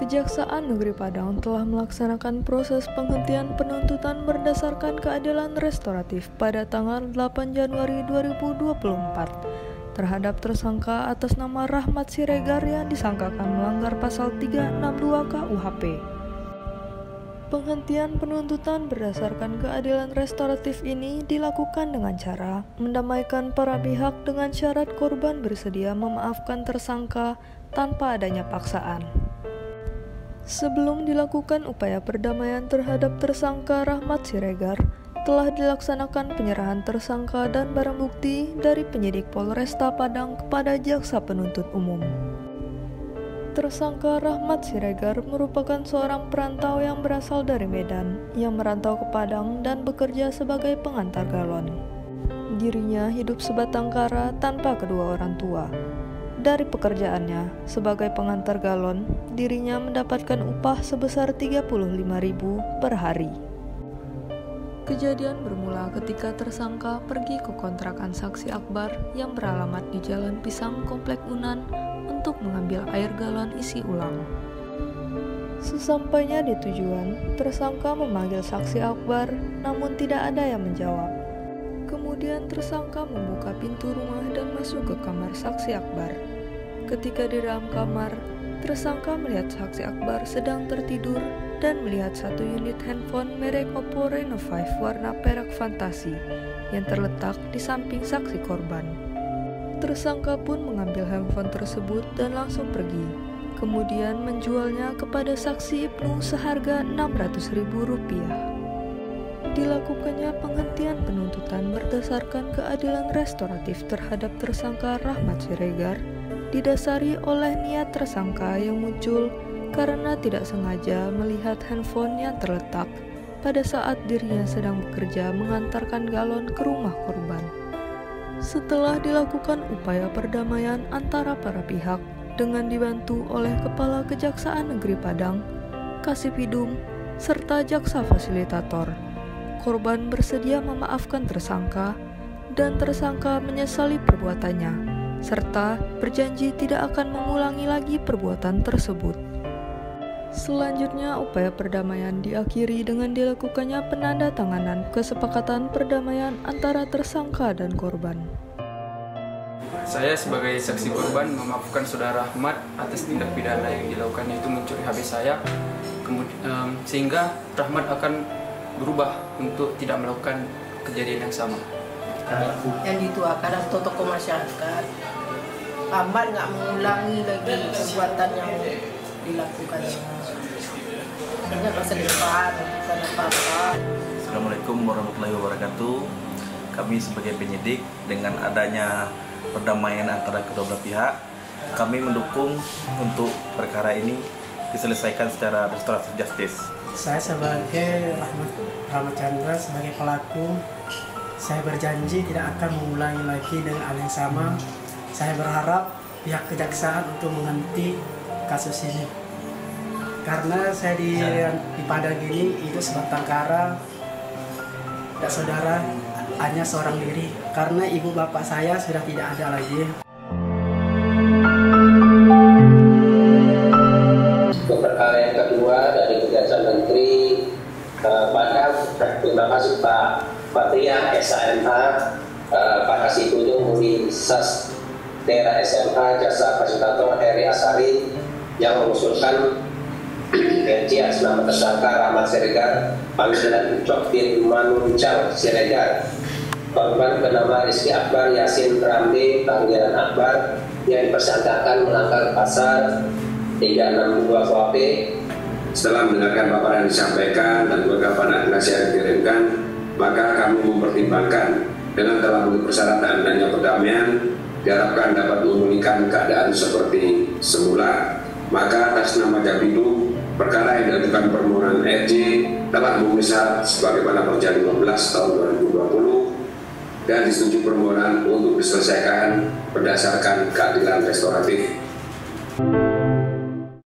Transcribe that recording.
Kejaksaan Negeri Padang telah melaksanakan proses penghentian penuntutan berdasarkan keadilan restoratif pada tanggal 8 Januari 2024 terhadap tersangka atas nama Rahmat Siregar yang disangkakan melanggar pasal 362 KUHP. Penghentian penuntutan berdasarkan keadilan restoratif ini dilakukan dengan cara mendamaikan para pihak dengan syarat korban bersedia memaafkan tersangka tanpa adanya paksaan. Sebelum dilakukan upaya perdamaian terhadap tersangka Rahmat Siregar, telah dilaksanakan penyerahan tersangka dan barang bukti dari penyidik Polresta Padang kepada jaksa penuntut umum. Tersangka Rahmat Siregar merupakan seorang perantau yang berasal dari Medan, yang merantau ke Padang dan bekerja sebagai pengantar galon. Dirinya hidup sebatang kara tanpa kedua orang tua. Dari pekerjaannya sebagai pengantar galon, dirinya mendapatkan upah sebesar 35.000 per hari. Kejadian bermula ketika tersangka pergi ke kontrakan saksi Akbar yang beralamat di Jalan Pisang, Komplek Unan untuk mengambil air galon isi ulang. Sesampainya di tujuan, tersangka memanggil saksi Akbar, namun tidak ada yang menjawab. Kemudian tersangka membuka pintu rumah dan masuk ke kamar saksi Akbar. Ketika di dalam kamar, tersangka melihat saksi Akbar sedang tertidur dan melihat satu unit handphone merek Oppo Reno 5 warna perak fantasi yang terletak di samping saksi korban. Tersangka pun mengambil handphone tersebut dan langsung pergi. Kemudian menjualnya kepada saksi Ibnu seharga Rp600.000. Dilakukannya penghentian penuntutan berdasarkan keadilan restoratif terhadap tersangka Rahmat Siregar didasari oleh niat tersangka yang muncul karena tidak sengaja melihat handphone yang terletak pada saat dirinya sedang bekerja mengantarkan galon ke rumah korban. Setelah dilakukan upaya perdamaian antara para pihak dengan dibantu oleh Kepala Kejaksaan Negeri Padang, Kasipidum, serta jaksa fasilitator, korban bersedia memaafkan tersangka dan tersangka menyesali perbuatannya, serta berjanji tidak akan mengulangi lagi perbuatan tersebut. Selanjutnya, upaya perdamaian diakhiri dengan dilakukannya penandatanganan kesepakatan perdamaian antara tersangka dan korban. Saya sebagai saksi korban memaafkan saudara Rahmat atas tindak pidana yang dilakukan, yaitu mencuri HP saya, sehingga Rahmat akan berubah untuk tidak melakukan kejadian yang sama. Yang dituakan atau tokoh masyarakat, Rahmat nggak mengulangi lagi perbuatan yang dilakukan. Hanya masa depan, bukan apa-apa. Assalamualaikum warahmatullahi wabarakatuh. Kami sebagai penyidik, dengan adanya perdamaian antara kedua belah pihak, kami mendukung untuk perkara ini diselesaikan secara restoratif justice. Saya sebagai Rahmat Chandra sebagai pelaku, saya berjanji tidak akan mengulangi lagi dengan hal yang sama. Saya berharap pihak kejaksaan untuk menghenti kasus ini. Karena saya di Padang ini hidup sebatang kara, tidak saudara, hanya seorang diri. Karena ibu bapak saya sudah tidak ada lagi. Untuk perkara yang kedua dari Kejaksaan Negeri Padang, terima kasih Pak Patria SAMH, Pak Kasipudung Uni Sas Tera SMH, Jasa Fasilitator Heri Asari yang mengusulkan NC atas nama tersangka Rahmat Siregar, panggilan Ucok bin Manuncal Siregar, korban bernama Rizky Akbar Yasin Ramli panggilan Akbar, yang dipersangkakan melanggar pasal 362 KUHP. Setelah mendengarkan paparan yang disampaikan dan beberapa nasihat yang dikirimkan, maka kami mempertimbangkan dengan telah memenuhi persyaratan adanya perdamaian, diharapkan dapat memulihkan keadaan seperti semula. Maka atas nama Jakpidum, perkara yang diajukan permohonan RJ telah memenuhi syarat sebagaimana Perjanjian 15 tahun 2020 dan disetujui permohonan untuk diselesaikan berdasarkan keadilan restoratif